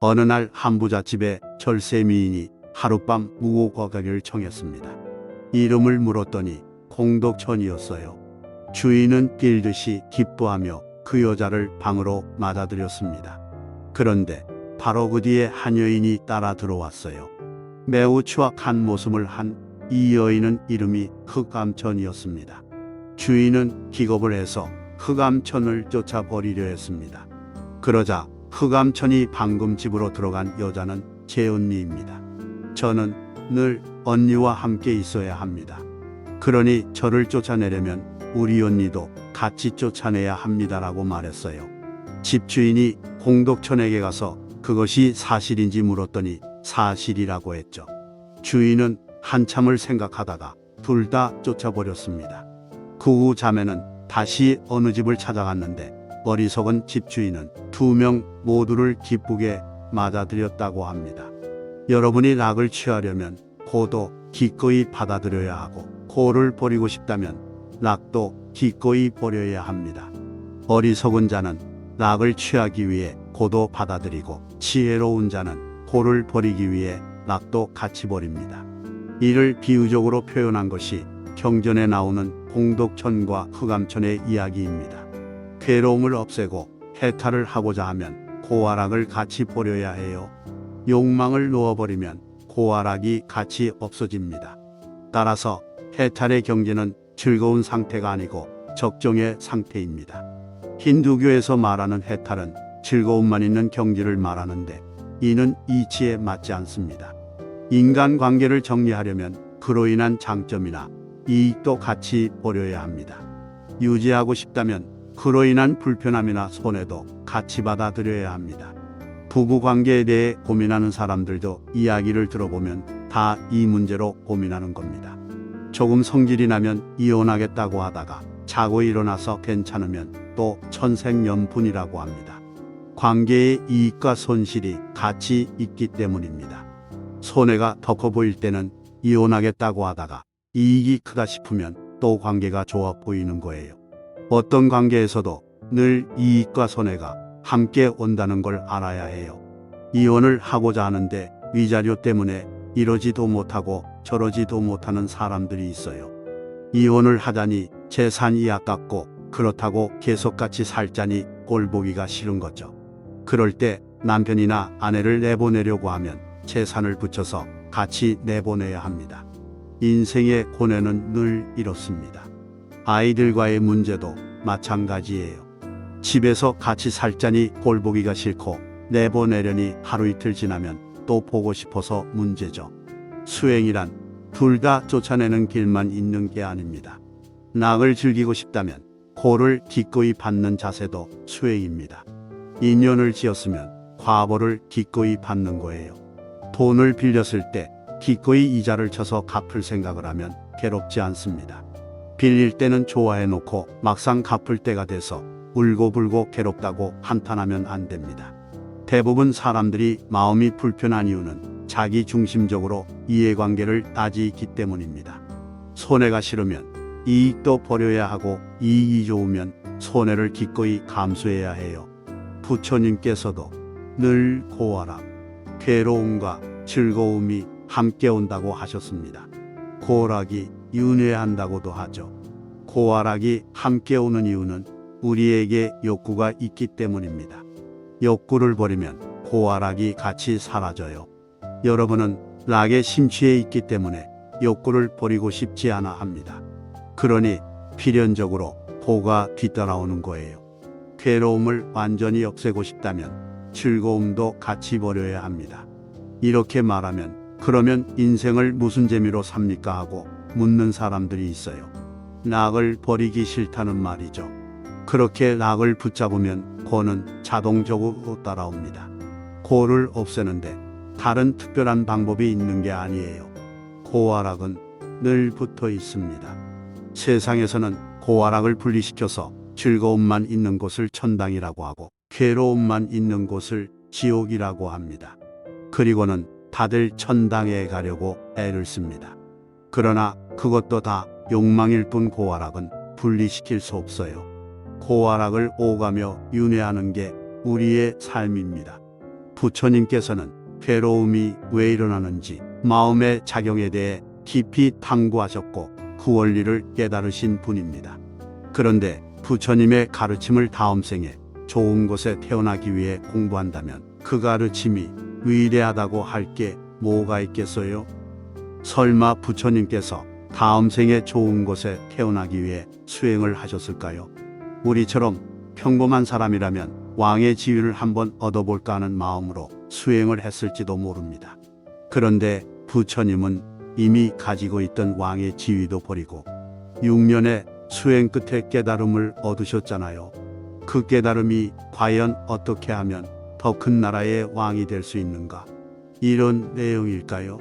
어느 날 한 부잣집에 절세미인이 하룻밤 묵고가기를 청했습니다. 이름을 물었더니 공덕천이었어요. 주인은 빌듯이 기뻐하며 그 여자를 방으로 맞아들였습니다. 그런데 바로 그 뒤에 한 여인이 따라 들어왔어요. 매우 추악한 모습을 한 이 여인은 이름이 흑암천이었습니다. 주인은 기겁을 해서 흑암천을 쫓아버리려 했습니다. 그러자 흑암천이 방금 집으로 들어간 여자는 제 언니입니다. 저는 늘 언니와 함께 있어야 합니다. 그러니 저를 쫓아내려면 우리 언니도 같이 쫓아내야 합니다라고 말했어요. 집주인이 공덕천에게 가서 그것이 사실인지 물었더니 사실이라고 했죠. 주인은 한참을 생각하다가 둘 다 쫓아버렸습니다. 그 후 자매는 다시 어느 집을 찾아갔는데 어리석은 집주인은 두 명 모두를 기쁘게 맞아들였다고 합니다. 여러분이 낙을 취하려면 고도 기꺼이 받아들여야 하고 고를 버리고 싶다면 낙도 기꺼이 버려야 합니다. 어리석은 자는 낙을 취하기 위해 고도 받아들이고 지혜로운 자는 고를 버리기 위해 낙도 같이 버립니다. 이를 비유적으로 표현한 것이 경전에 나오는 공덕천과 흑암천의 이야기입니다. 괴로움을 없애고 해탈을 하고자 하면 고와락을 같이 버려야 해요. 욕망을 놓아버리면 고와락이 같이 없어집니다. 따라서 해탈의 경지는 즐거운 상태가 아니고 적정의 상태입니다. 힌두교에서 말하는 해탈은 즐거움만 있는 경지를 말하는데 이는 이치에 맞지 않습니다. 인간관계를 정리하려면 그로 인한 장점이나 이익도 같이 버려야 합니다. 유지하고 싶다면 그로 인한 불편함이나 손해도 같이 받아들여야 합니다. 부부관계에 대해 고민하는 사람들도 이야기를 들어보면 다 이 문제로 고민하는 겁니다. 조금 성질이 나면 이혼하겠다고 하다가 자고 일어나서 괜찮으면 또 천생연분이라고 합니다. 관계의 이익과 손실이 같이 있기 때문입니다. 손해가 더 커 보일 때는 이혼하겠다고 하다가 이익이 크다 싶으면 또 관계가 좋아 보이는 거예요. 어떤 관계에서도 늘 이익과 손해가 함께 온다는 걸 알아야 해요. 이혼을 하고자 하는데 위자료 때문에 이러지도 못하고 저러지도 못하는 사람들이 있어요. 이혼을 하자니 재산이 아깝고 그렇다고 계속 같이 살자니 꼴보기가 싫은 거죠. 그럴 때 남편이나 아내를 내보내려고 하면 재산을 붙여서 같이 내보내야 합니다. 인생의 고뇌는 늘 이렇습니다. 아이들과의 문제도 마찬가지예요. 집에서 같이 살자니 꼴보기가 싫고 내보내려니 하루 이틀 지나면 또 보고 싶어서 문제죠. 수행이란 둘 다 쫓아내는 길만 있는 게 아닙니다. 낙을 즐기고 싶다면 고를 기꺼이 받는 자세도 수행입니다. 인연을 지었으면 과보를 기꺼이 받는 거예요. 돈을 빌렸을 때 기꺼이 이자를 쳐서 갚을 생각을 하면 괴롭지 않습니다. 빌릴 때는 좋아해 놓고 막상 갚을 때가 돼서 울고불고 괴롭다고 한탄하면 안 됩니다. 대부분 사람들이 마음이 불편한 이유는 자기 중심적으로 이해관계를 따지기 때문입니다. 손해가 싫으면 이익도 버려야 하고 이익이 좋으면 손해를 기꺼이 감수해야 해요. 부처님께서도 늘 고와락, 괴로움과 즐거움이 함께 온다고 하셨습니다. 고락이 윤회한다고도 하죠. 고와락이 함께 오는 이유는 우리에게 욕구가 있기 때문입니다. 욕구를 버리면 고와락이 같이 사라져요. 여러분은 락에 심취해 있기 때문에 욕구를 버리고 싶지 않아 합니다. 그러니 필연적으로 고가 뒤따라오는 거예요. 괴로움을 완전히 없애고 싶다면 즐거움도 같이 버려야 합니다. 이렇게 말하면 그러면 인생을 무슨 재미로 삽니까 하고 묻는 사람들이 있어요. 낙을 버리기 싫다는 말이죠. 그렇게 낙을 붙잡으면 고는 자동적으로 따라옵니다. 고를 없애는데 다른 특별한 방법이 있는 게 아니에요. 고와락은 늘 붙어 있습니다. 세상에서는 고와락을 분리시켜서 즐거움만 있는 곳을 천당이라고 하고 괴로움만 있는 곳을 지옥이라고 합니다. 그리고는 다들 천당에 가려고 애를 씁니다. 그러나 그것도 다 욕망일 뿐 고와락은 분리시킬 수 없어요. 고와락을 오가며 윤회하는 게 우리의 삶입니다. 부처님께서는 괴로움이 왜 일어나는지 마음의 작용에 대해 깊이 탐구하셨고 그 원리를 깨달으신 분입니다. 그런데 부처님의 가르침을 다음 생에 좋은 곳에 태어나기 위해 공부한다면 그 가르침이 위대하다고 할 게 뭐가 있겠어요? 설마 부처님께서 다음 생에 좋은 곳에 태어나기 위해 수행을 하셨을까요? 우리처럼 평범한 사람이라면 왕의 지위를 한번 얻어볼까 하는 마음으로 수행을 했을지도 모릅니다. 그런데 부처님은 이미 가지고 있던 왕의 지위도 버리고 6년의 수행 끝에 깨달음을 얻으셨잖아요. 그 깨달음이 과연 어떻게 하면 더 큰 나라의 왕이 될 수 있는가? 이런 내용일까요?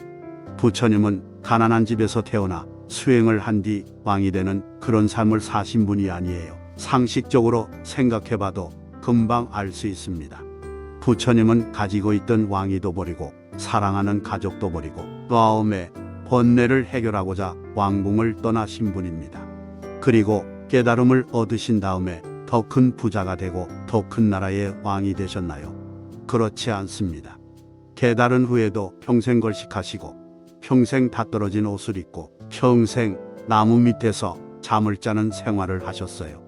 부처님은 가난한 집에서 태어나 수행을 한 뒤 왕이 되는 그런 삶을 사신 분이 아니에요. 상식적으로 생각해봐도 금방 알 수 있습니다. 부처님은 가지고 있던 왕위도 버리고 사랑하는 가족도 버리고 마음의 번뇌를 해결하고자 왕궁을 떠나신 분입니다. 그리고 깨달음을 얻으신 다음에 더 큰 부자가 되고 더 큰 나라의 왕이 되셨나요? 그렇지 않습니다. 깨달은 후에도 평생 걸식하시고 평생 다 떨어진 옷을 입고 평생 나무 밑에서 잠을 자는 생활을 하셨어요.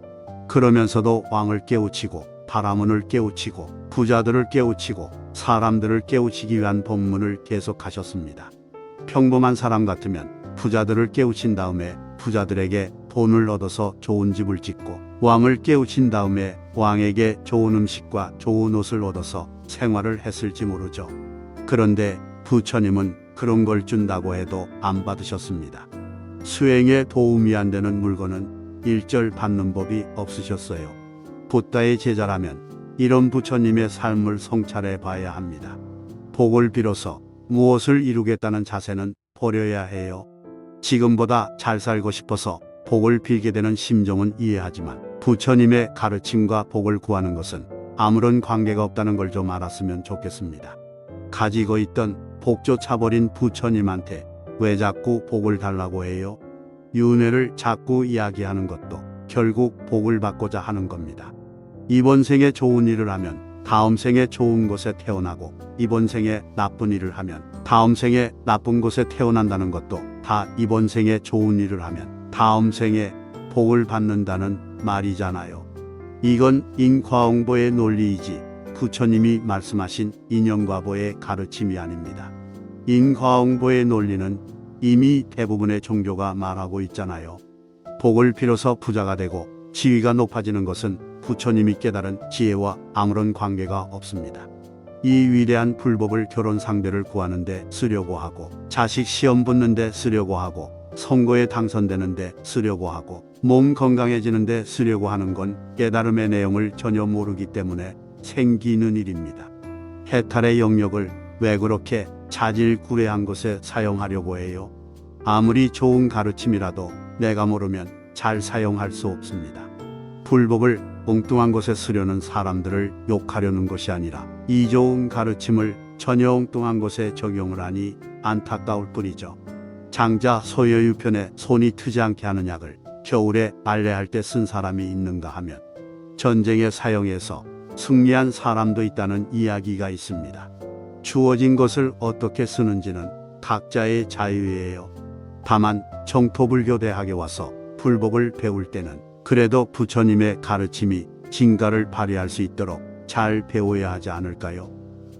그러면서도 왕을 깨우치고 바라문을 깨우치고 부자들을 깨우치고 사람들을 깨우치기 위한 법문을 계속하셨습니다. 평범한 사람 같으면 부자들을 깨우친 다음에 부자들에게 돈을 얻어서 좋은 집을 짓고 왕을 깨우친 다음에 왕에게 좋은 음식과 좋은 옷을 얻어서 생활을 했을지 모르죠. 그런데 부처님은 그런 걸 준다고 해도 안 받으셨습니다. 수행에 도움이 안 되는 물건은 일절 받는 법이 없으셨어요. 붓다의 제자라면 이런 부처님의 삶을 성찰해 봐야 합니다. 복을 빌어서 무엇을 이루겠다는 자세는 버려야 해요. 지금보다 잘 살고 싶어서 복을 빌게 되는 심정은 이해하지만 부처님의 가르침과 복을 구하는 것은 아무런 관계가 없다는 걸 좀 알았으면 좋겠습니다. 가지고 있던 복조차 버린 부처님한테 왜 자꾸 복을 달라고 해요? 윤회를 자꾸 이야기하는 것도 결국 복을 받고자 하는 겁니다. 이번 생에 좋은 일을 하면 다음 생에 좋은 곳에 태어나고 이번 생에 나쁜 일을 하면 다음 생에 나쁜 곳에 태어난다는 것도 다 이번 생에 좋은 일을 하면 다음 생에 복을 받는다는 말이잖아요. 이건 인과응보의 논리이지 부처님이 말씀하신 인연과보의 가르침이 아닙니다. 인과응보의 논리는 이미 대부분의 종교가 말하고 있잖아요. 복을 빌어서 부자가 되고 지위가 높아지는 것은 부처님이 깨달은 지혜와 아무런 관계가 없습니다. 이 위대한 불법을 결혼 상대를 구하는데 쓰려고 하고 자식 시험 붙는데 쓰려고 하고 선거에 당선되는데 쓰려고 하고 몸 건강해지는데 쓰려고 하는 건 깨달음의 내용을 전혀 모르기 때문에 생기는 일입니다. 해탈의 영역을 왜 그렇게 자질구레한 것에 사용하려고 해요? 아무리 좋은 가르침이라도 내가 모르면 잘 사용할 수 없습니다. 불법을 엉뚱한 것에 쓰려는 사람들을 욕하려는 것이 아니라 이 좋은 가르침을 전혀 엉뚱한 것에 적용을 하니 안타까울 뿐이죠. 장자 소여유편에 손이 트지 않게 하는 약을 겨울에 빨래할 때 쓴 사람이 있는가 하면 전쟁에 사용해서 승리한 사람도 있다는 이야기가 있습니다. 주어진 것을 어떻게 쓰는지는 각자의 자유예요. 다만 정토불교 대학에 와서 불법을 배울 때는 그래도 부처님의 가르침이 진가를 발휘할 수 있도록 잘 배워야 하지 않을까요?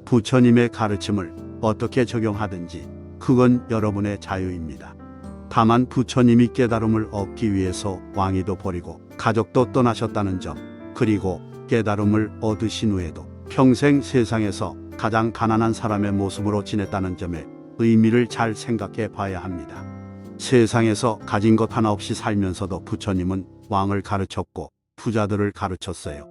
부처님의 가르침을 어떻게 적용하든지 그건 여러분의 자유입니다. 다만 부처님이 깨달음을 얻기 위해서 왕위도 버리고 가족도 떠나셨다는 점, 그리고 깨달음을 얻으신 후에도 평생 세상에서 가장 가난한 사람의 모습으로 지냈다는 점에 의미를 잘 생각해 봐야 합니다. 세상에서 가진 것 하나 없이 살면서도 부처님은 왕을 가르쳤고 부자들을 가르쳤어요.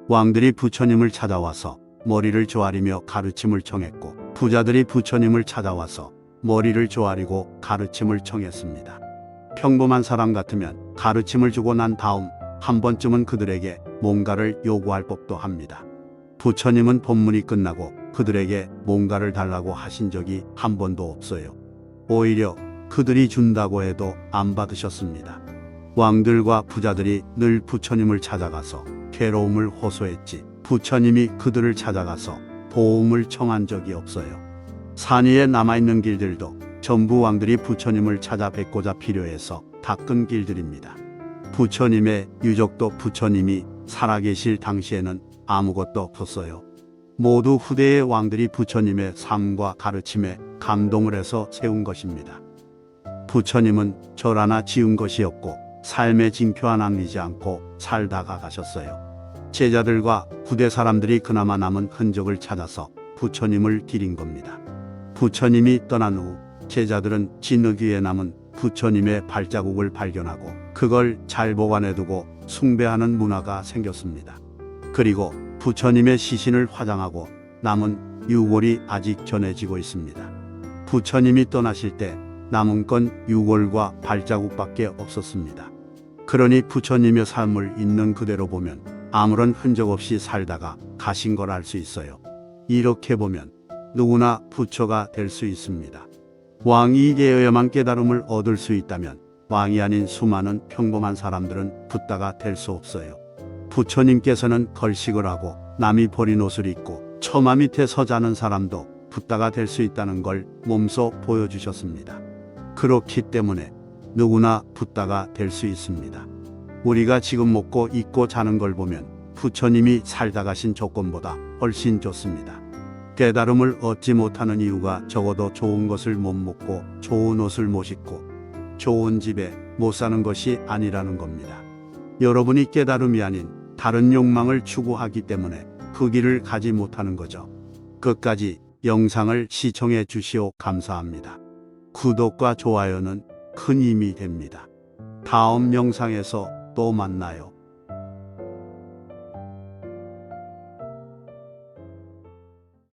왕들이 부처님을 찾아와서 머리를 조아리며 가르침을 청했고 부자들이 부처님을 찾아와서 머리를 조아리고 가르침을 청했습니다. 평범한 사람 같으면 가르침을 주고 난 다음 한 번쯤은 그들에게 뭔가를 요구할 법도 합니다. 부처님은 법문이 끝나고 그들에게 뭔가를 달라고 하신 적이 한 번도 없어요. 오히려 그들이 준다고 해도 안 받으셨습니다. 왕들과 부자들이 늘 부처님을 찾아가서 괴로움을 호소했지 부처님이 그들을 찾아가서 도움을 청한 적이 없어요. 산 위에 남아있는 길들도 전부 왕들이 부처님을 찾아 뵙고자 필요해서 닦은 길들입니다. 부처님의 유적도 부처님이 살아계실 당시에는 아무것도 없었어요. 모두 후대의 왕들이 부처님의 삶과 가르침에 감동을 해서 세운 것입니다. 부처님은 절 하나 지은 것이었고 삶의 징표 하나 남기지 않고 살다가 가셨어요. 제자들과 후대 사람들이 그나마 남은 흔적을 찾아서 부처님을 기린 겁니다. 부처님이 떠난 후 제자들은 진흙 위에 남은 부처님의 발자국을 발견하고 그걸 잘 보관해두고 숭배하는 문화가 생겼습니다. 그리고 부처님의 시신을 화장하고 남은 유골이 아직 전해지고 있습니다. 부처님이 떠나실 때 남은 건 유골과 발자국밖에 없었습니다. 그러니 부처님의 삶을 있는 그대로 보면 아무런 흔적 없이 살다가 가신 걸 알 수 있어요. 이렇게 보면 누구나 부처가 될 수 있습니다. 왕이 되어야만 깨달음을 얻을 수 있다면 왕이 아닌 수많은 평범한 사람들은 붓다가 될 수 없어요. 부처님께서는 걸식을 하고 남이 버린 옷을 입고 처마 밑에 서 자는 사람도 붓다가 될 수 있다는 걸 몸소 보여주셨습니다. 그렇기 때문에 누구나 붓다가 될 수 있습니다. 우리가 지금 먹고 입고 자는 걸 보면 부처님이 살다 가신 조건보다 훨씬 좋습니다. 깨달음을 얻지 못하는 이유가 적어도 좋은 것을 못 먹고 좋은 옷을 못 입고 좋은 집에 못 사는 것이 아니라는 겁니다. 여러분이 깨달음이 아닌 다른 욕망을 추구하기 때문에 그 길을 가지 못하는 거죠. 끝까지 영상을 시청해 주시오 감사합니다. 구독과 좋아요는 큰 힘이 됩니다. 다음 영상에서 또 만나요.